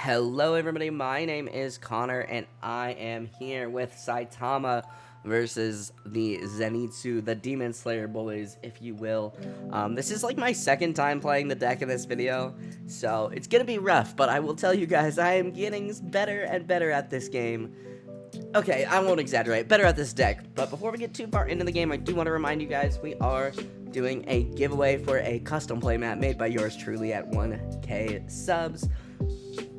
Hello everybody, my name is Connor and I am here with Saitama versus the Zenitsu, the Demon Slayer boys, if you will. This is like my second time playing the deck in this video, so it's gonna be rough, but I will tell you guys I am getting better and better at this game. Okay, I won't exaggerate, better at this deck, but before we get too far into the game, I do want to remind you guys we are doing a giveaway for a custom playmat made by yours truly at 1K subs.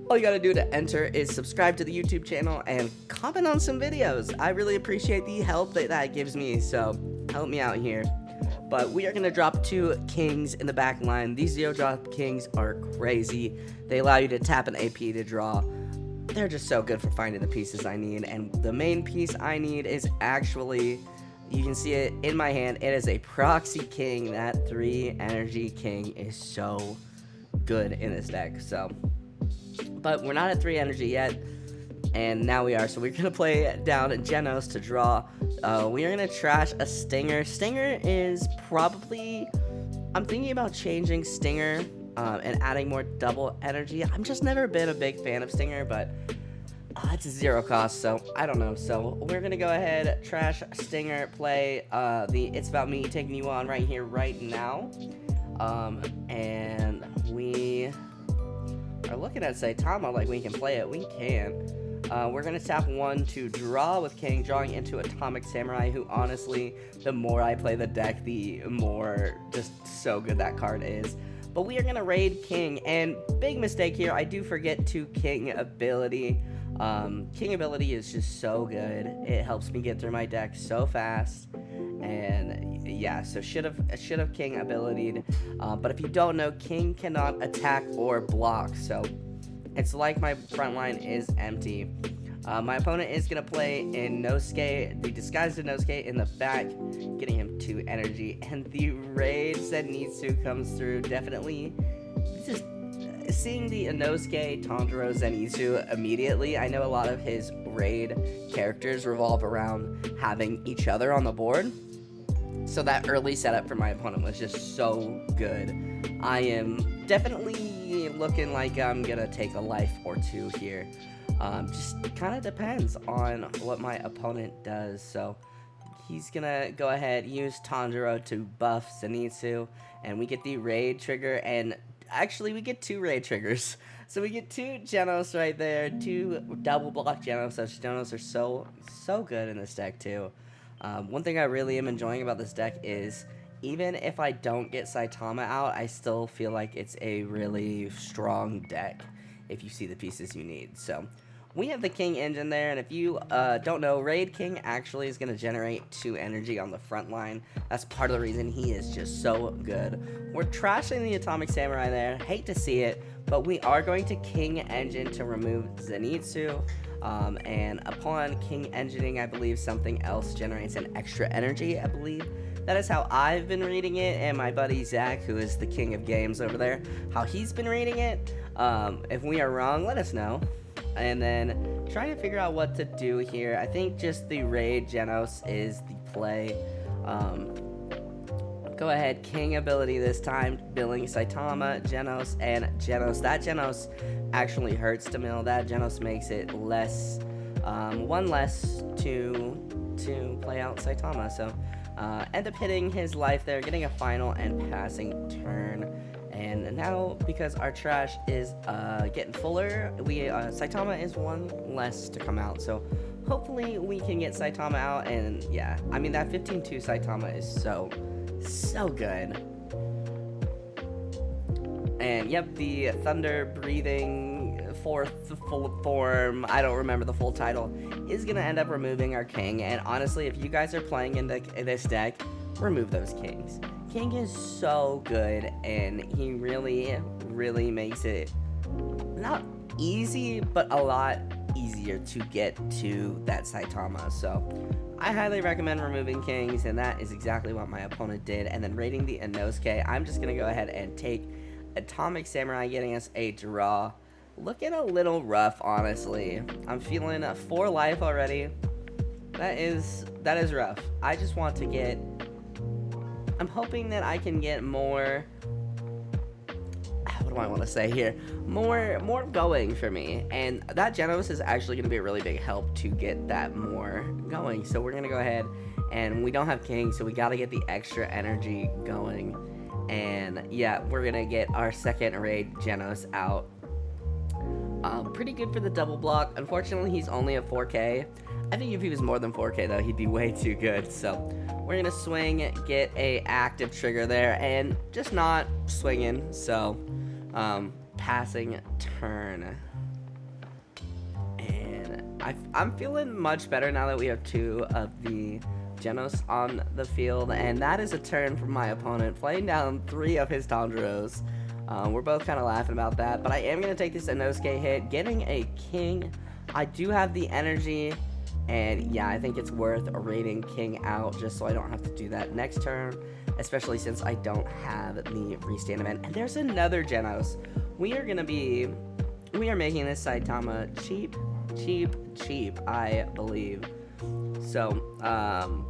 All you gotta do to enter is subscribe to the YouTube channel and comment on some videos. I really appreciate the help that gives me, so help me out here. But we are gonna drop 2 kings in the back line. These 0-drop kings are crazy. They allow you to tap an AP to draw. They're just so good for finding the pieces I need, and the main piece I need is actually, you can see it in my hand, it is a proxy king. That 3 energy king is so good in this deck, so. But we're not at 3 energy yet, and now we are, so we're gonna play down Genos to draw. We are gonna trash a Stinger. Stinger is probably, I'm thinking about changing Stinger and adding more double energy. I'm just never been a big fan of Stinger, but it's a 0 cost, so I don't know. So we're gonna go ahead, trash Stinger, play the It's About Me Taking You On right here, right now. And we are looking at Saitama like we can play it. We can. We're going to tap 1 to draw with King, drawing into Atomic Samurai, who honestly, the more I play the deck, the more just so good that card is. But we are going to raid King, and big mistake here, I do forget to King ability. King ability is just so good. It helps me get through my deck so fast. And yeah, so should have King abilitied. But if you don't know, King cannot attack or block, so it's like my front line is empty. My opponent is gonna play in Nosuke, the disguised Nosuke in the back, getting him 2 energy, and the raid Zenitsu comes through. Definitely, just seeing the Inosuke Tanjiro Zenitsu immediately, I know a lot of his raid characters revolve around having each other on the board. So that early setup for my opponent was just so good. I am definitely looking like I'm gonna take a life or 2 here. Just kind of depends on what my opponent does. So he's gonna go ahead, use Tanjiro to buff Zenitsu, and we get the raid trigger, and actually we get 2 raid triggers. So we get 2 Genos right there, 2 double block Genos. Those Genos are so good in this deck too. One thing I really am enjoying about this deck is, even if I don't get Saitama out, I still feel like it's a really strong deck if you see the pieces you need. So we have the King engine there, and if you don't know, Raid King actually is going to generate 2 energy on the front line. That's part of the reason he is just so good. We're trashing the Atomic Samurai there. Hate to see it, but we are going to King engine to remove Zenitsu. And upon King engineing, I believe something else generates an extra energy, I believe. That is how I've been reading it, and my buddy Zach, who is the king of games over there, how he's been reading it. If we are wrong, let us know. And then trying to figure out what to do here. I think just the raid Genos is the play. Go ahead, King ability this time, billing Saitama, Genos, and Genos. That Genos actually hurts to mill. That Genos makes it less, 1 less to play out Saitama. So end up hitting his life there, getting a final and passing turn. And now, because our trash is getting fuller, Saitama is 1 less to come out. So hopefully we can get Saitama out. And yeah, I mean, that 15-2 Saitama is so good. And yep, the thunder breathing 4th full form, I don't remember the full title, is gonna end up removing our king. And honestly, if you guys are playing in this deck, remove those kings. King is so good, and he really makes it not easy, but a lot easier to get to that Saitama. So I highly recommend removing kings, and that is exactly what my opponent did. And then raiding the Inosuke, I'm just gonna go ahead and take Atomic Samurai, getting us a draw. Looking a little rough, honestly. I'm feeling 4 life already. That is rough. I just want to get, I'm hoping that I can get more what do I want to say here? More going for me, and that Genos is actually going to be a really big help to get that more going. So we're going to go ahead, and we don't have King, so we got to get the extra energy going. And yeah, we're going to get our second raid Genos out. Pretty good for the double block. Unfortunately, he's only at 4k. I think if he was more than 4k though, he'd be way too good. So we're gonna swing, get a active trigger there, and just not swinging. So passing turn, and I'm feeling much better now that we have 2 of the Genos on the field, and that is a turn from my opponent, playing down 3 of his Tanjiros. We're both kind of laughing about that, but I am going to take this Inosuke hit, getting a King. I do have the energy, and yeah, I think it's worth raiding King out just so I don't have to do that next turn, especially since I don't have the restand event. And there's another Genos. We are making this Saitama cheap, I believe. So,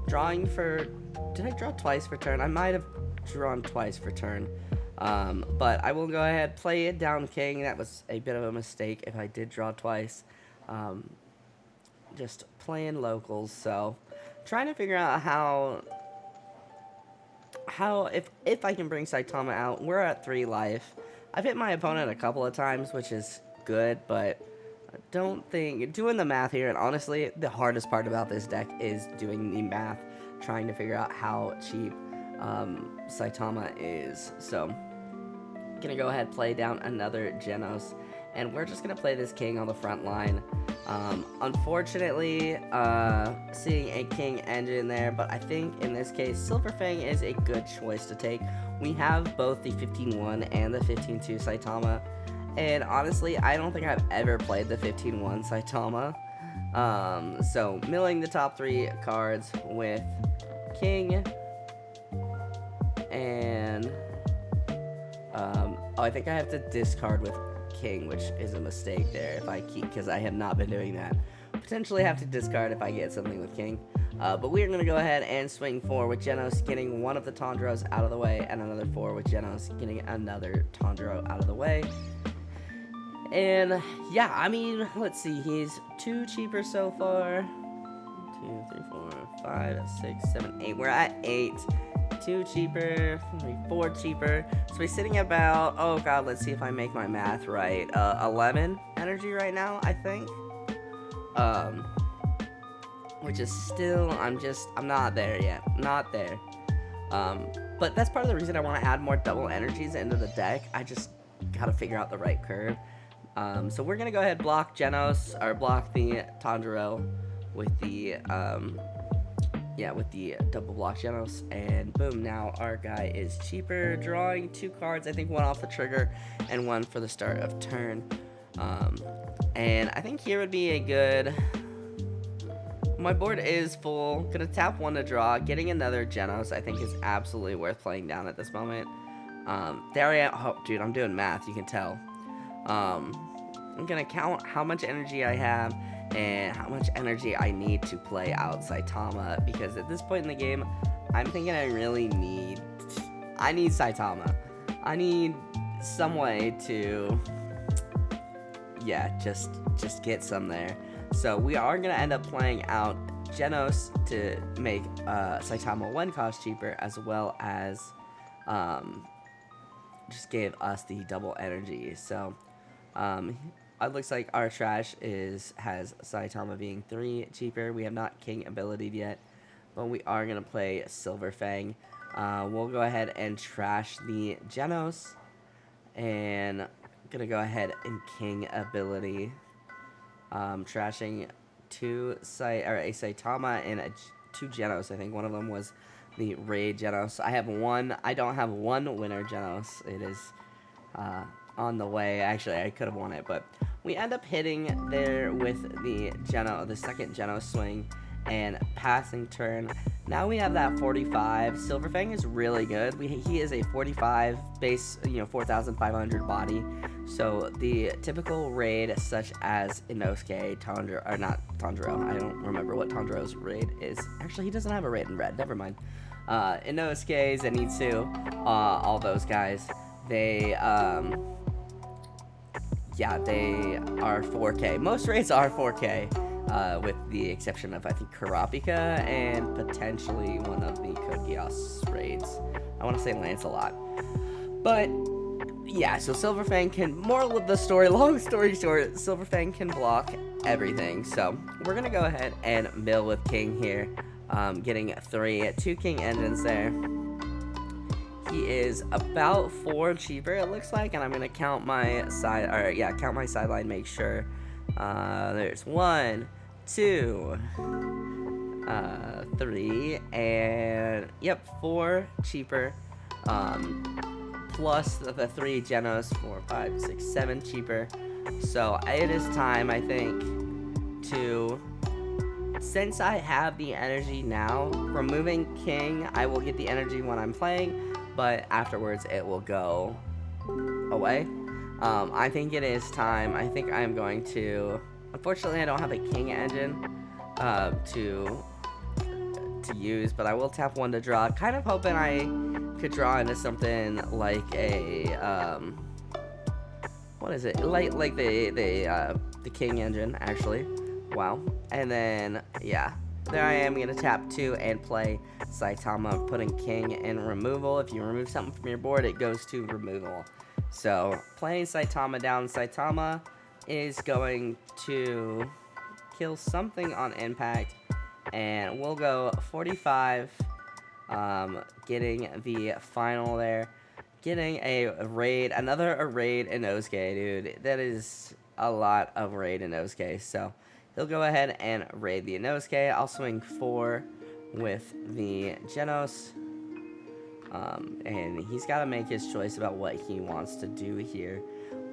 drawing for, did I draw twice for turn? I might have drawn twice for turn. But I will go ahead, play it down King. That was a bit of a mistake if I did draw twice. Just playing locals, so trying to figure out how if I can bring Saitama out. We're at 3 life. I've hit my opponent a couple of times, which is good, but I don't think doing the math here, and honestly the hardest part about this deck is doing the math, trying to figure out how cheap Saitama is. So gonna go ahead, play down another Genos, and we're just gonna play this King on the front line. Unfortunately, seeing a King engine there, but I think in this case Silver Fang is a good choice to take. We have both the 15-1 and the 15-2 Saitama, and honestly I don't think I've ever played the 15-1 Saitama. So milling the top 3 cards with King, and I think I have to discard with King, which is a mistake there if I keep, because I have not been doing that. Potentially have to discard if I get something with King. But we're going to go ahead and swing 4 with Genos, getting one of the Tanjiros out of the way, and another 4 with Genos, getting another Tanjiro out of the way. And yeah, I mean, let's see, he's 2 cheaper so far. 2, 3, 4, 5, 6, 7, 8. We're at 8. 2 cheaper, 4 cheaper. So we're sitting at about, oh god, let's see if I make my math right. 11 energy right now, I think. Which is still, I'm not there yet. Not there. But that's part of the reason I want to add more double energies into the deck. I just gotta figure out the right curve. So we're gonna go ahead, block Genos, or block the Tanjiro with the, with the double block Genos, and boom, now our guy is cheaper, drawing 2 cards, I think 1 off the trigger and 1 for the start of turn. And I think here would be a good, my board is full, gonna tap 1 to draw, getting another Genos I think is absolutely worth playing down at this moment. There I am, oh dude, I'm doing math, you can tell. I'm gonna count how much energy I have and how much energy I need to play out Saitama, because at this point in the game, I'm thinking I need Saitama. I need some way to, just get some there. So we are going to end up playing out Genos to make Saitama 1 cost cheaper, as well as just gave us the double energy. So it looks like our trash has Saitama being 3 cheaper. We have not King ability yet, but we are going to play Silver Fang. We'll go ahead and trash the Genos, and going to go ahead and King ability. Trashing a Saitama and 2 Genos. I think one of them was the Raid Genos. I don't have 1 winner Genos. It is on the way. Actually, I could have won it, but we end up hitting there with the second Genos swing and passing turn. Now we have that 45. Silver Fang is really good. He is a 45 base, 4,500 body. So the typical raid, such as Inosuke, Tanjiro, or not Tanjiro, I don't remember what Tanjiro's raid is. Actually, he doesn't have a raid in red. Never mind. Inosuke, Zenitsu, all those guys. They yeah, they are 4K. Most raids are 4K, with the exception of, I think, Kurapika and potentially one of the Code Geass raids. I want to say Lancelot. But, yeah, so Silverfang can, moral of the story, long story short, Silverfang can block everything. So, we're going to go ahead and mill with King here, getting 2 King engines there. He is about 4 cheaper, it looks like, and I'm gonna count my sideline, make sure. There's 1, 2, 3, and yep, 4 cheaper. Plus the 3 Genos, 4, 5, 6, 7 cheaper. So it is time, I think, to, since I have the energy now, removing King, I will get the energy when I'm playing, but afterwards it will go away. I think it is time. I think I'm going to, unfortunately I don't have a King engine to use, but I will tap 1 to draw, kind of hoping I could draw into something like a what is it, like the King engine, actually. Wow. And then yeah, there I am gonna tap 2 and play Saitama, putting King in removal. If you remove something from your board, it goes to removal. So playing Saitama down, Saitama is going to kill something on impact, and we'll go 45, getting the final there, getting a raid, another raid in Inosuke, dude. That is a lot of raid in Inosuke. So he'll go ahead and raid the Inosuke. I'll swing 4 with the Genos. And he's got to make his choice about what he wants to do here.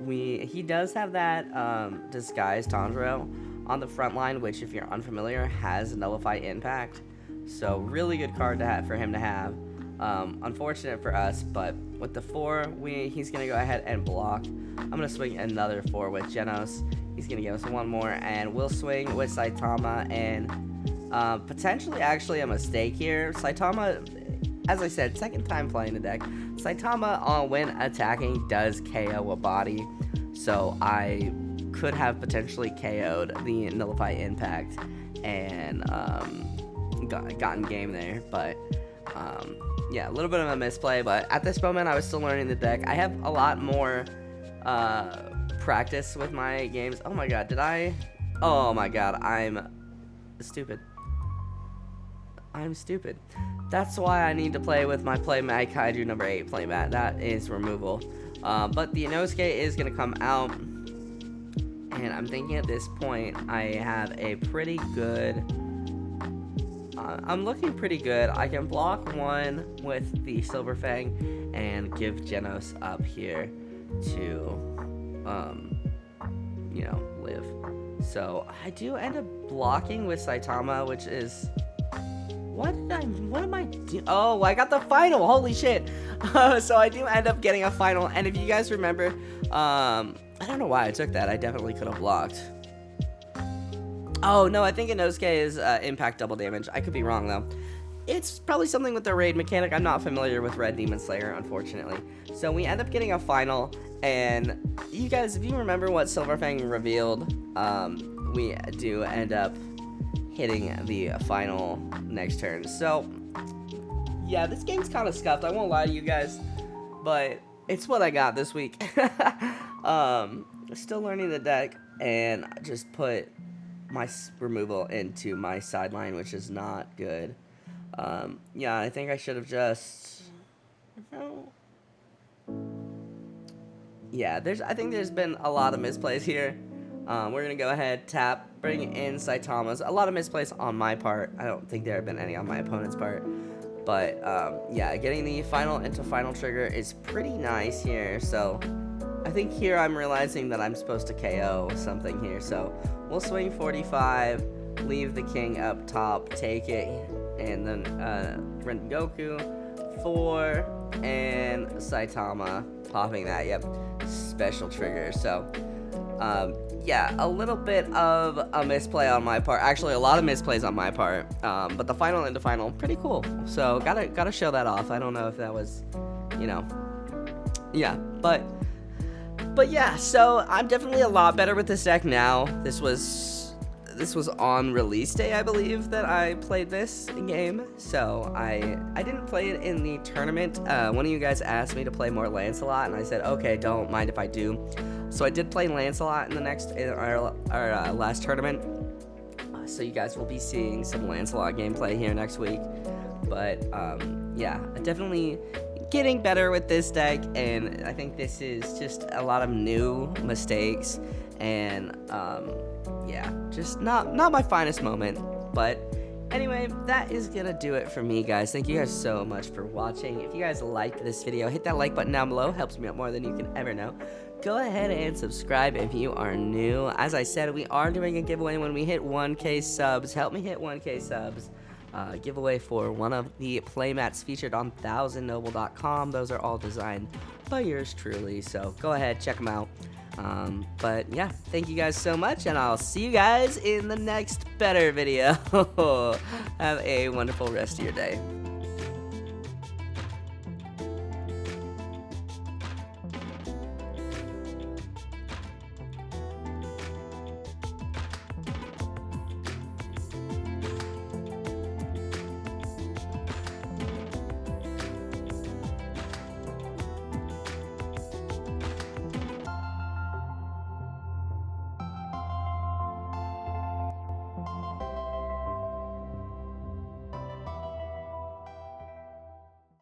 He does have that Disguised Tanjiro on the front line, which, if you're unfamiliar, has Nullify Impact. So really good card to have for him to have. Unfortunate for us, but with the 4, he's going to go ahead and block. I'm going to swing another 4 with Genos. He's going to give us 1 more, and we'll swing with Saitama, and potentially actually a mistake here. Saitama, as I said, second time playing the deck. Saitama, when attacking, does KO a body, so I could have potentially KO'd the Nullify Impact and gotten game there, but yeah, a little bit of a misplay, but at this moment I was still learning the deck. I have a lot more practice with my games. Oh my god, oh my god, I'm stupid. That's why I need to play with my Playmat Kaiju number 8 playmat. That is removal. But the Inosuke is going to come out, and I'm thinking at this point I have a pretty good, I'm looking pretty good. I can block 1 with the Silverfang and give Genos up here to, you know, live. So I do end up blocking with Saitama, which is, what am I doing? Oh, I got the final, holy shit. So I do end up getting a final, and if you guys remember, I don't know why I took that. I definitely could have blocked. Oh, no, I think Inosuke is impact double damage. I could be wrong, though. It's probably something with the raid mechanic. I'm not familiar with Red Demon Slayer, unfortunately. So we end up getting a final, and you guys, if you remember what Silverfang revealed, we do end up hitting the final next turn. So yeah, this game's kind of scuffed, I won't lie to you guys, but it's what I got this week. Still learning the deck, and I just put my removal into my sideline, which is not good. Yeah, I think I should have just, no. Yeah, I think there's been a lot of misplays here. We're going to go ahead, tap, bring in Saitama's. A lot of misplays on my part. I don't think there have been any on my opponent's part. But, yeah, getting the final into final trigger is pretty nice here. So, I think here I'm realizing that I'm supposed to KO something here. So, we'll swing 45, leave the king up top, take it, and then Rengoku, 4, and Saitama popping that. Yep, special trigger. So, yeah, a little bit of a misplay on my part. Actually, a lot of misplays on my part. But the final into final, pretty cool. So gotta show that off. I don't know if that was, you know, yeah. But But yeah, so I'm definitely a lot better with this deck now. This was on release day, I believe, that I played this game. So I didn't play it in the tournament. One of you guys asked me to play more Lancelot, and I said, okay, don't mind if I do. So I did play Lancelot in our last tournament. So you guys will be seeing some Lancelot gameplay here next week. But yeah, definitely getting better with this deck, and I think this is just a lot of new mistakes, and yeah, just not my finest moment. But anyway, that is gonna do it for me, guys. Thank you guys so much for watching. If you guys liked this video, hit that like button down below. Helps me out more than you can ever know. Go ahead and subscribe if you are new. As I said, we are doing a giveaway when we hit 1K subs. Help me hit 1K subs. Giveaway for one of the Playmats featured on 1000noble.com. Those are all designed by yours truly, so go ahead, check them out. But yeah, thank you guys so much, and I'll see you guys in the next better video. Have a wonderful rest of your day.